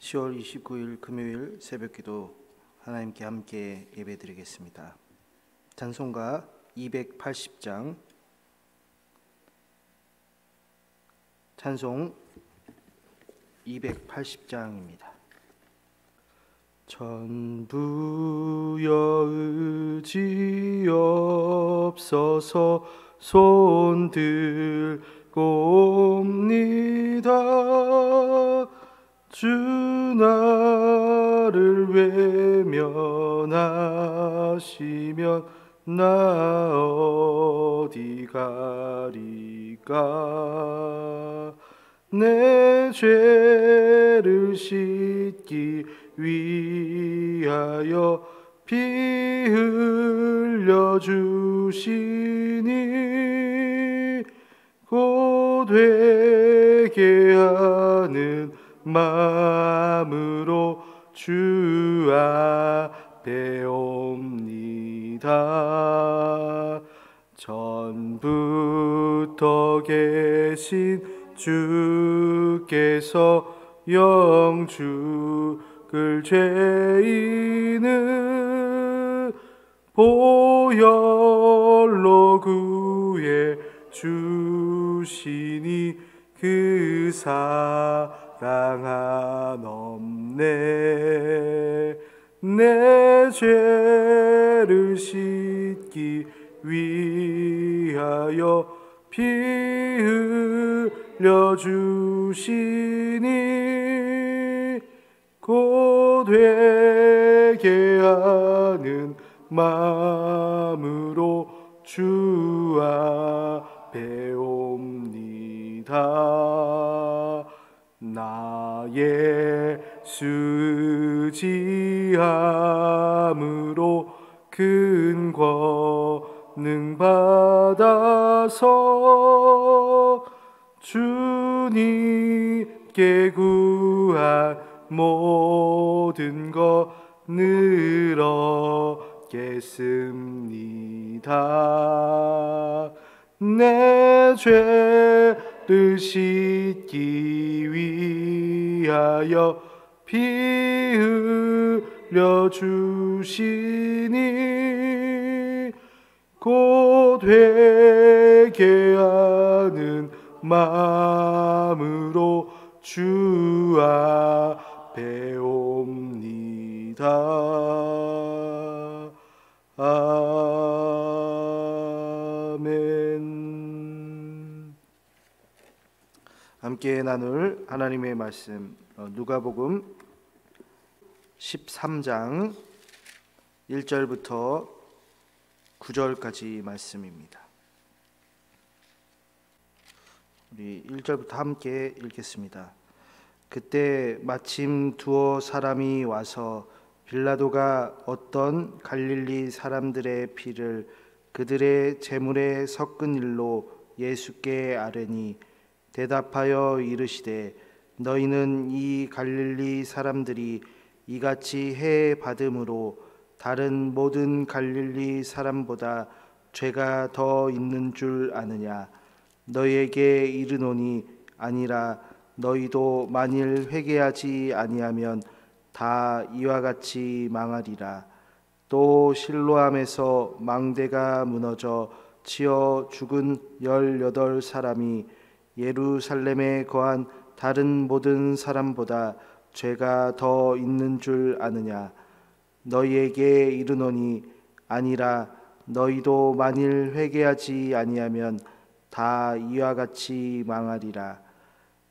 10월 29일 금요일 새벽기도 하나님께 함께 예배드리겠습니다. 찬송가 280장, 찬송 280장입니다. 전부여 의지 없어서 손 들고 옵니다. 주 나를 외면하시면 나 어디 가리까. 내 죄를 씻기 위하여 피 흘려 주시니 곧 회개 하는 마음으로 주 앞에 옵니다. 전부터 계신 주께서 영죽을 죄인은 보혈로 구해 주시니 그 사랑 한없네. 내 죄를 씻기 위하여 피 흘려 주시니 곧 회개하는 마음으로 주 앞에 옵니다. 나의 의지함으로 큰 권능 받아서 주님께 구한 모든 것 늘 얻겠습니다. 내 죄를 씻기 위하여 피 흘려 주시니 곧 회개하는 마음으로 주 앞에 옵니다. 아멘. 함께 나눌 하나님의 말씀, 누가복음 13장 1절부터 9절까지 말씀입니다. 우리 1절부터 함께 읽겠습니다. 그때 마침 두어 사람이 와서 빌라도가 어떤 갈릴리 사람들의 피를 그들의 제물에 섞은 일로 예수께 아뢰니 대답하여 이르시되 너희는 이 갈릴리 사람들이 이같이 해 받음으로 다른 모든 갈릴리 사람보다 죄가 더 있는 줄 아느냐. 너희에게 이르노니 아니라 너희도 만일 회개하지 아니하면 다 이와 같이 망하리라. 또 실로암에서 망대가 무너져 치어 죽은 18사람이 예루살렘에 거한 다른 모든 사람보다 죄가 더 있는 줄 아느냐. 너희에게 이르노니 아니라 너희도 만일 회개하지 아니하면 다 이와 같이 망하리라.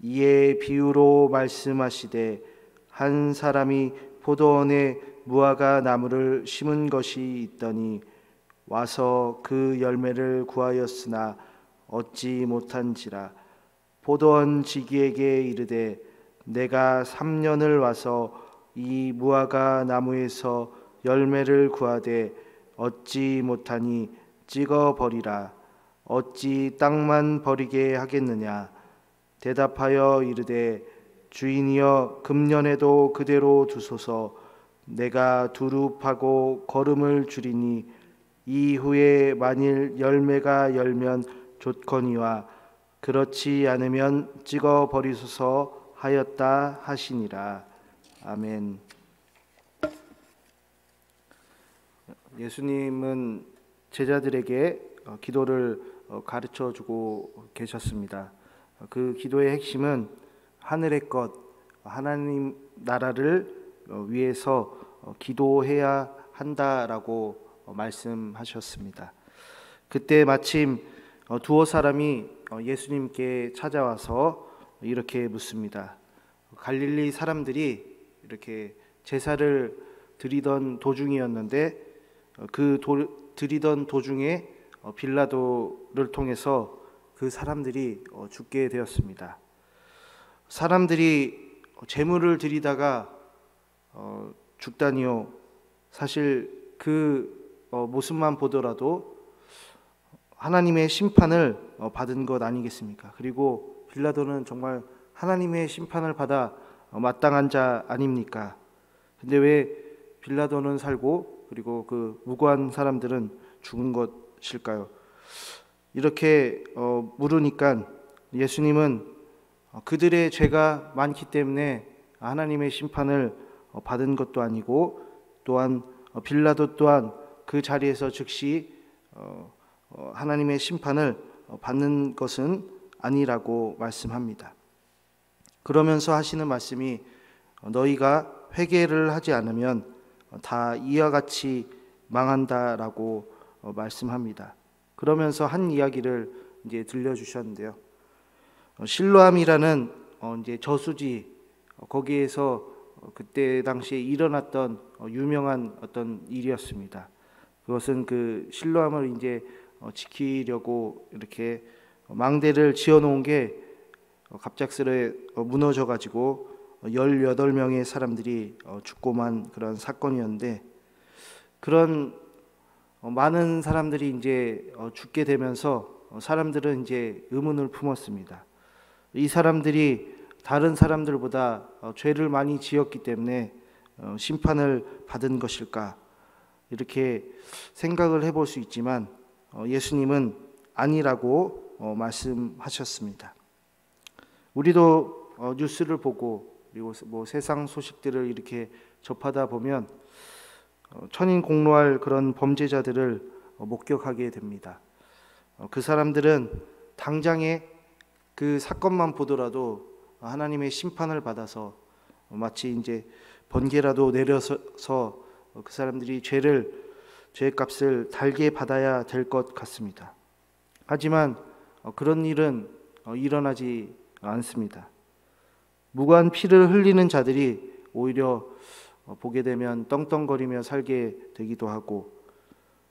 이에 비유로 말씀하시되 한 사람이 포도원에 무화과 나무를 심은 것이 있더니 와서 그 열매를 구하였으나 얻지 못한지라. 포도원 지기에게 이르되 내가 3년을 와서 이 무화과 나무에서 열매를 구하되 얻지 못하니 찍어 버리라. 어찌 땅만 버리게 하겠느냐. 대답하여 이르되 주인이여 금년에도 그대로 두소서. 내가 두루 파고 거름을 줄이니 이후에 만일 열매가 열면 좋거니와 그렇지 않으면 찍어 버리소서 하였다 하시니라. 아멘. 예수님은 제자들에게 기도를 가르쳐 주고 계셨습니다. 그 기도의 핵심은 하늘의 것, 하나님 나라를 위해서 기도해야 한다라고 말씀하셨습니다. 그때 마침 두어 사람이 예수님께 찾아와서 이렇게 묻습니다. 갈릴리 사람들이 이렇게 제사를 드리던 도중이었는데 드리던 도중에 빌라도를 통해서 그 사람들이 죽게 되었습니다. 사람들이 제물을 드리다가 죽다니요. 사실 그 모습만 보더라도 하나님의 심판을 받은 것 아니겠습니까? 그리고 빌라도는 정말 하나님의 심판을 받아 마땅한 자 아닙니까? 근데 왜 빌라도는 살고 그리고 그 무고한 사람들은 죽은 것일까요? 이렇게 물으니까 예수님은 그들의 죄가 많기 때문에 하나님의 심판을 받은 것도 아니고, 또한 빌라도 또한 그 자리에서 즉시 하나님의 심판을 받는 것은 아니라고 말씀합니다. 그러면서 하시는 말씀이 너희가 회개를 하지 않으면 다 이와 같이 망한다라고 말씀합니다. 그러면서 한 이야기를 이제 들려주셨는데요. 실로암이라는 이제 저수지, 거기에서 그때 당시에 일어났던 유명한 어떤 일이었습니다. 그것은 그 실로암을 이제 지키려고 이렇게 망대를 지어놓은 게 갑작스레 무너져 가지고 18명의 사람들이 죽고만 그런 사건이었는데, 그런 많은 사람들이 이제 죽게 되면서 사람들은 이제 의문을 품었습니다. 이 사람들이 다른 사람들보다 죄를 많이 지었기 때문에 심판을 받은 것일까, 이렇게 생각을 해볼 수 있지만 예수님은 아니라고 말씀하셨습니다. 우리도 뉴스를 보고 그리고 뭐 세상 소식들을 이렇게 접하다 보면 천인공노할 그런 범죄자들을 목격하게 됩니다. 그 사람들은 당장에 그 사건만 보더라도 하나님의 심판을 받아서 마치 이제 번개라도 내려서 그 사람들이 죄값을 달게 받아야 될 것 같습니다. 하지만 그런 일은 일어나지 않습니다. 무고한 피를 흘리는 자들이 오히려 보게 되면 떵떵거리며 살게 되기도 하고,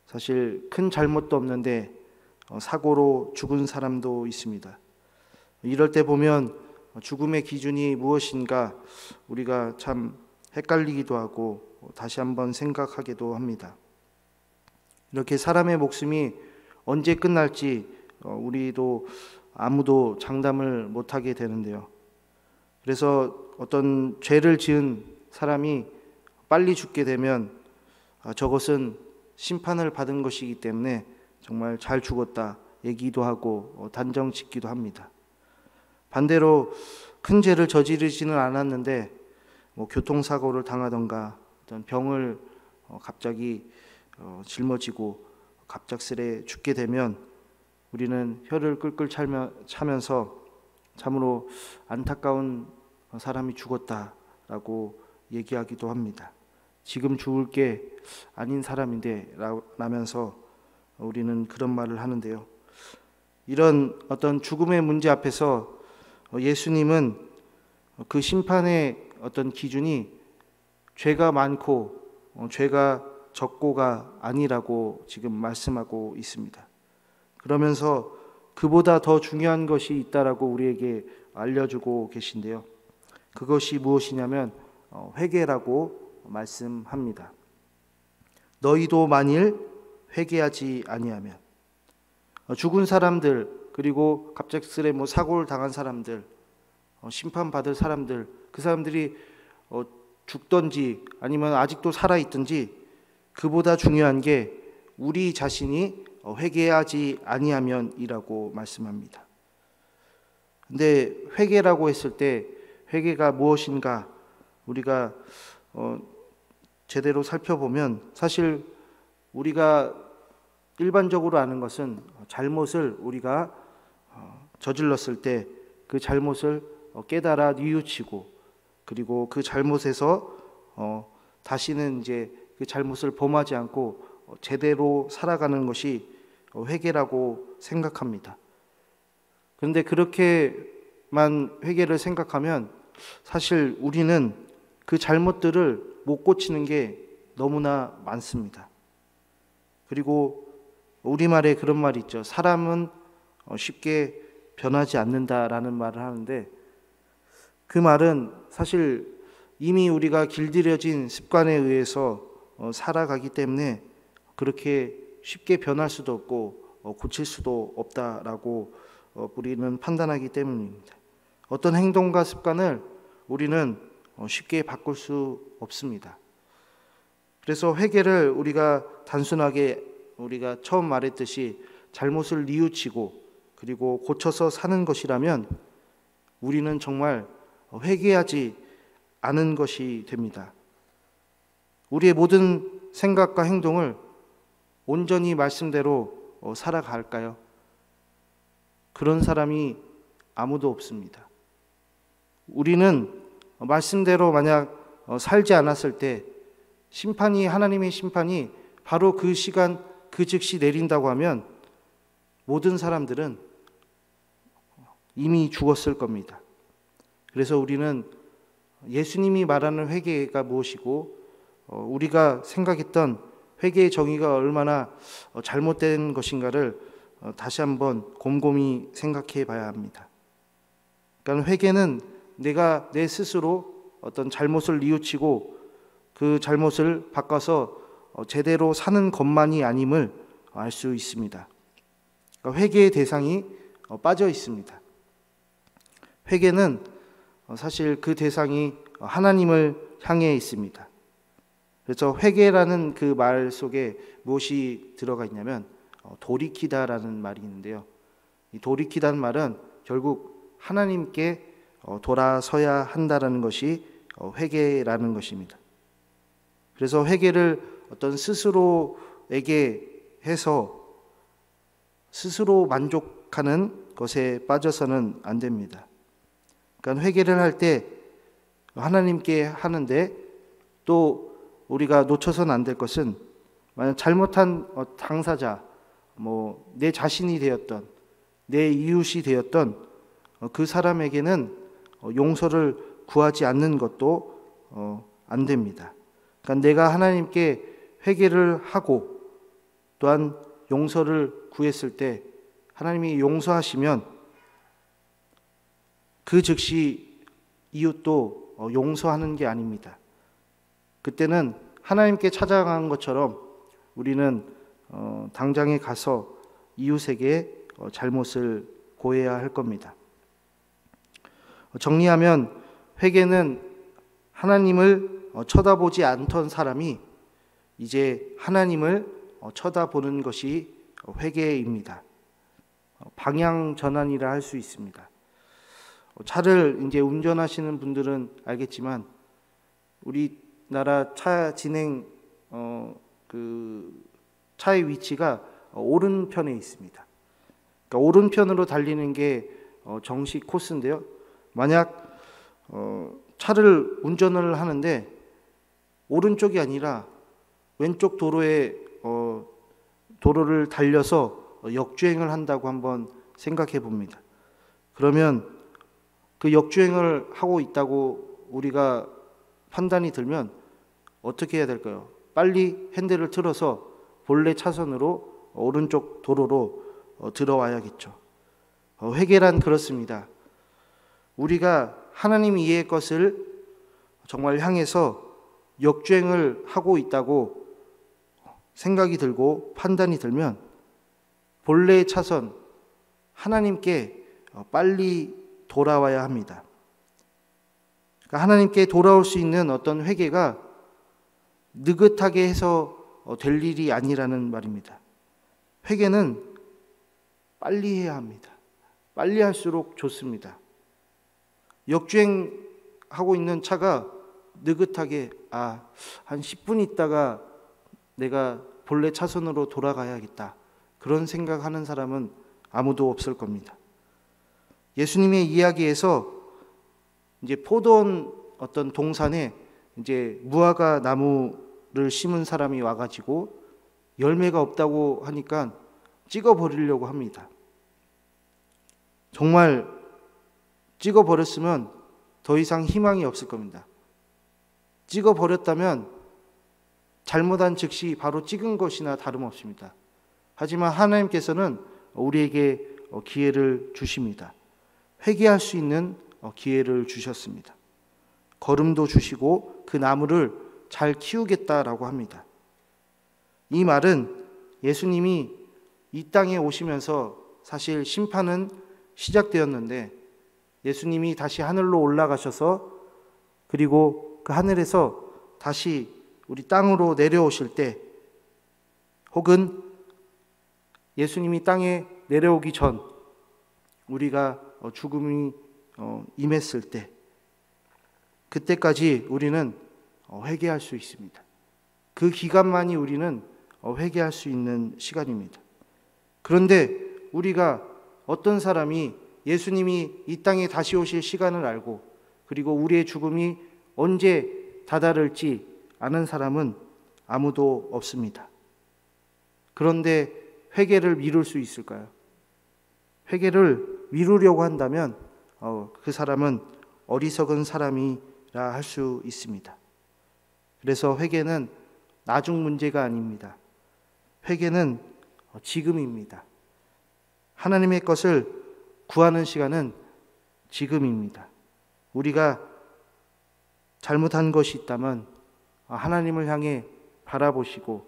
사실 큰 잘못도 없는데 사고로 죽은 사람도 있습니다. 이럴 때 보면 죽음의 기준이 무엇인가 우리가 참 헷갈리기도 하고 다시 한번 생각하기도 합니다. 이렇게 사람의 목숨이 언제 끝날지 우리도 아무도 장담을 못하게 되는데요. 그래서 어떤 죄를 지은 사람이 빨리 죽게 되면 저것은 심판을 받은 것이기 때문에 정말 잘 죽었다 얘기도 하고 단정 짓기도 합니다. 반대로 큰 죄를 저지르지는 않았는데 뭐 교통사고를 당하던가 어떤 병을 갑자기 짊어지고 갑작스레 죽게 되면 우리는 혀를 끌끌 차면서 참으로 안타까운 사람이 죽었다라고 얘기하기도 합니다. 지금 죽을 게 아닌 사람인데 라면서 우리는 그런 말을 하는데요. 이런 어떤 죽음의 문제 앞에서 예수님은 그 심판의 어떤 기준이 죄가 많고 죄가 적고가 아니라고 지금 말씀하고 있습니다. 그러면서 그보다 더 중요한 것이 있다라고 우리에게 알려주고 계신데요. 그것이 무엇이냐면 회개라고 말씀합니다. 너희도 만일 회개하지 아니하면, 죽은 사람들 그리고 갑작스레 뭐 사고를 당한 사람들, 심판받을 사람들, 그 사람들이 죽던지 아니면 아직도 살아있든지 그보다 중요한 게 우리 자신이 회개하지 아니하면이라고 말씀합니다. 근데 회개라고 했을 때 회개가 무엇인가, 우리가 제대로 살펴보면 사실 우리가 일반적으로 아는 것은 잘못을 우리가 저질렀을 때 그 잘못을 깨달아 뉘우치고 그리고 그 잘못에서 다시는 이제 그 잘못을 범하지 않고 제대로 살아가는 것이 회개라고 생각합니다. 그런데 그렇게만 회개를 생각하면 사실 우리는 그 잘못들을 못 고치는 게 너무나 많습니다. 그리고 우리말에 그런 말이 있죠. 사람은 쉽게 변하지 않는다라는 말을 하는데, 그 말은 사실 이미 우리가 길들여진 습관에 의해서 살아가기 때문에 그렇게 쉽게 변할 수도 없고 고칠 수도 없다라고 우리는 판단하기 때문입니다. 어떤 행동과 습관을 우리는 쉽게 바꿀 수 없습니다. 그래서 회개를 우리가 단순하게 우리가 처음 말했듯이 잘못을 뉘우치고 그리고 고쳐서 사는 것이라면 우리는 정말 회개하지 않은 것이 됩니다. 우리의 모든 생각과 행동을 온전히 말씀대로 살아갈까요? 그런 사람이 아무도 없습니다. 우리는 말씀대로 만약 살지 않았을 때 하나님의 심판이 바로 그 시간 그 즉시 내린다고 하면 모든 사람들은 이미 죽었을 겁니다. 그래서 우리는 예수님이 말하는 회개가 무엇이고 우리가 생각했던 회개의 정의가 얼마나 잘못된 것인가를 다시 한번 곰곰이 생각해 봐야 합니다. 그러니까 회개는 내가 내 스스로 어떤 잘못을 뉘우치고 그 잘못을 바꿔서 제대로 사는 것만이 아님을 알 수 있습니다. 그러니까 회개의 대상이 빠져 있습니다. 회개는 사실 그 대상이 하나님을 향해 있습니다. 그래서 회개라는 그 말 속에 무엇이 들어가 있냐면 돌이키다라는 말이 있는데요. 이 돌이키다는 말은 결국 하나님께 돌아서야 한다라는 것이 회개라는 것입니다. 그래서 회개를 어떤 스스로에게 해서 스스로 만족하는 것에 빠져서는 안 됩니다. 그러니까 회개를 할 때 하나님께 하는데 또 우리가 놓쳐서는 안 될 것은 만약 잘못한 당사자, 내 자신이 되었던 내 이웃이 되었던 그 사람에게는 용서를 구하지 않는 것도 안 됩니다. 그러니까 내가 하나님께 회개를 하고 또한 용서를 구했을 때 하나님이 용서하시면 그 즉시 이웃도 용서하는 게 아닙니다. 그때는 하나님께 찾아간 것처럼 우리는 당장에 가서 이웃에게 잘못을 고해야 할 겁니다. 정리하면 회개는 하나님을 쳐다보지 않던 사람이 이제 하나님을 쳐다보는 것이 회개입니다. 방향 전환이라 할 수 있습니다. 차를 이제 운전하시는 분들은 알겠지만 우리나라 차 진행 그 차의 위치가 오른편에 있습니다. 그러니까 오른편으로 달리는 게 정식 코스인데요. 만약 차를 운전을 하는데 오른쪽이 아니라 왼쪽 도로를 달려서 역주행을 한다고 한번 생각해 봅니다. 그러면 그 역주행을 하고 있다고 우리가 판단이 들면 어떻게 해야 될까요? 빨리 핸들을 틀어서 본래 차선으로 오른쪽 도로로 들어와야겠죠. 회개란 그렇습니다. 우리가 하나님 이해의 것을 정말 향해서 역주행을 하고 있다고 생각이 들고 판단이 들면 본래의 차선 하나님께 빨리 돌아와야 합니다. 그러니까 하나님께 돌아올 수 있는 어떤 회개가 느긋하게 해서 될 일이 아니라는 말입니다. 회개는 빨리 해야 합니다. 빨리 할수록 좋습니다. 역주행하고 있는 차가 느긋하게 한 10분 있다가 내가 본래 차선으로 돌아가야겠다, 그런 생각하는 사람은 아무도 없을 겁니다. 예수님의 이야기에서 이제 포도원 어떤 동산에 이제 무화과 나무를 심은 사람이 와가지고 열매가 없다고 하니까 찍어버리려고 합니다. 정말 찍어버렸으면 더 이상 희망이 없을 겁니다. 찍어버렸다면 잘못한 즉시 바로 찍은 것이나 다름없습니다. 하지만 하나님께서는 우리에게 기회를 주십니다. 회개할 수 있는 기회를 주셨습니다. 거름도 주시고 그 나무를 잘 키우겠다라고 합니다. 이 말은 예수님이 이 땅에 오시면서 사실 심판은 시작되었는데, 예수님이 다시 하늘로 올라가셔서 그리고 그 하늘에서 다시 우리 땅으로 내려오실 때, 혹은 예수님이 땅에 내려오기 전 우리가 죽음이 임했을 때, 그때까지 우리는 회개할 수 있습니다. 그 기간만이 우리는 회개할 수 있는 시간입니다. 그런데 우리가 어떤 사람이 예수님이 이 땅에 다시 오실 시간을 알고 그리고 우리의 죽음이 언제 다다를지 아는 사람은 아무도 없습니다. 그런데 회개를 미룰 수 있을까요? 회개를 미루려고 한다면 그 사람은 어리석은 사람이라 할 수 있습니다. 그래서 회개는 나중 문제가 아닙니다. 회개는 지금입니다. 하나님의 것을 구하는 시간은 지금입니다. 우리가 잘못한 것이 있다면 하나님을 향해 바라보시고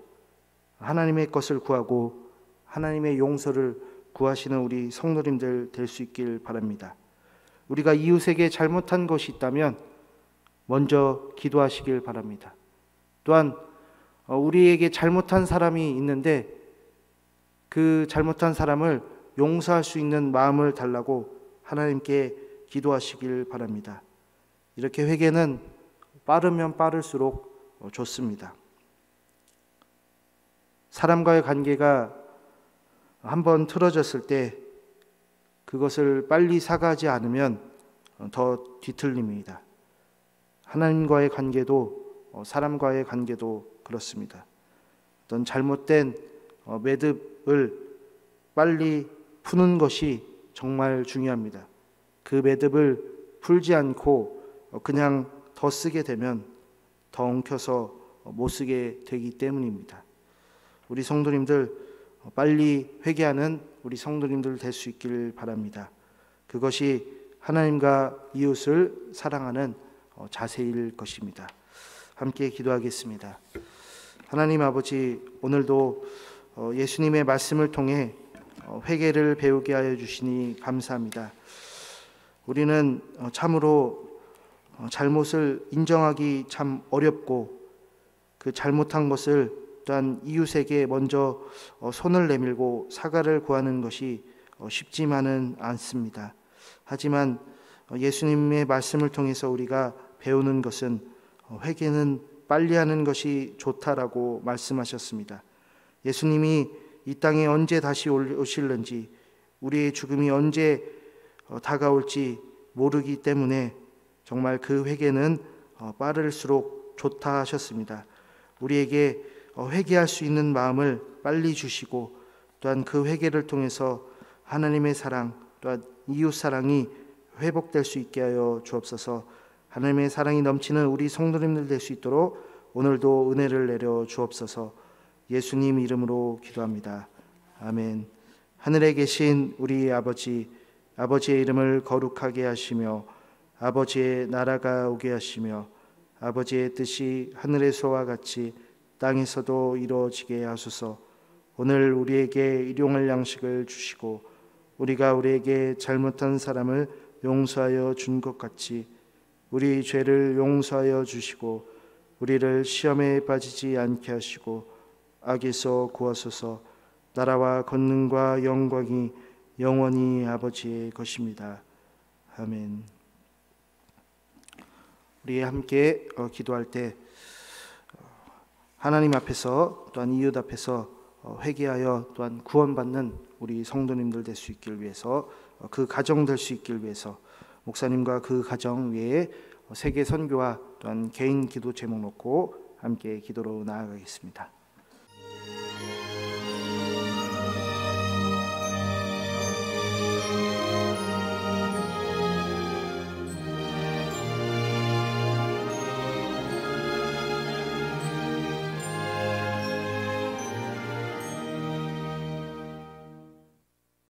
하나님의 것을 구하고 하나님의 용서를 구하시는 우리 성도님들 될 수 있길 바랍니다. 우리가 이웃에게 잘못한 것이 있다면 먼저 기도하시길 바랍니다. 또한 우리에게 잘못한 사람이 있는데 그 잘못한 사람을 용서할 수 있는 마음을 달라고 하나님께 기도하시길 바랍니다. 이렇게 회개는 빠르면 빠를수록 좋습니다. 사람과의 관계가 한번 틀어졌을 때 그것을 빨리 사과하지 않으면 더 뒤틀립니다. 하나님과의 관계도 사람과의 관계도 그렇습니다. 어떤 잘못된 매듭을 빨리 푸는 것이 정말 중요합니다. 그 매듭을 풀지 않고 그냥 더 쓰게 되면 더 엉켜서 못 쓰게 되기 때문입니다. 우리 성도님들 빨리 회개하는 우리 성도님들 될 수 있기를 바랍니다. 그것이 하나님과 이웃을 사랑하는 자세일 것입니다. 함께 기도하겠습니다. 하나님 아버지, 오늘도 예수님의 말씀을 통해 회개를 배우게 하여 주시니 감사합니다. 우리는 참으로 잘못을 인정하기 참 어렵고 그 잘못한 것을 또한 이웃에게 먼저 손을 내밀고 사과를 구하는 것이 쉽지만은 않습니다. 하지만 예수님의 말씀을 통해서 우리가 배우는 것은 회개는 빨리 하는 것이 좋다라고 말씀하셨습니다. 예수님이 이 땅에 언제 다시 오실는지, 우리의 죽음이 언제 다가올지 모르기 때문에 정말 그 회개는 빠를수록 좋다 하셨습니다. 우리에게 회개할 수 있는 마음을 빨리 주시고 또한 그 회개를 통해서 하나님의 사랑 또한 이웃 사랑이 회복될 수 있게 하여 주옵소서. 하나님의 사랑이 넘치는 우리 성도님들 될 수 있도록 오늘도 은혜를 내려 주옵소서. 예수님 이름으로 기도합니다. 아멘. 하늘에 계신 우리 아버지, 아버지의 이름을 거룩하게 하시며 아버지의 나라가 오게 하시며 아버지의 뜻이 하늘에서와 같이 땅에서도 이루어지게 하소서. 오늘 우리에게 일용할 양식을 주시고 우리가 우리에게 잘못한 사람을 용서하여 준 것 같이 우리 죄를 용서하여 주시고 우리를 시험에 빠지지 않게 하시고 악에서 구하소서. 나라와 권능과 영광이 영원히 아버지의 것입니다. 아멘. 우리 함께 기도할 때 하나님 앞에서 또한 이웃 앞에서 회개하여 또한 구원받는 우리 성도님들 될 수 있길 위해서, 그 가정 될 수 있길 위해서 목사님과 그 가정 외에 세계 선교와 또한 개인 기도 제목 놓고 함께 기도로 나아가겠습니다.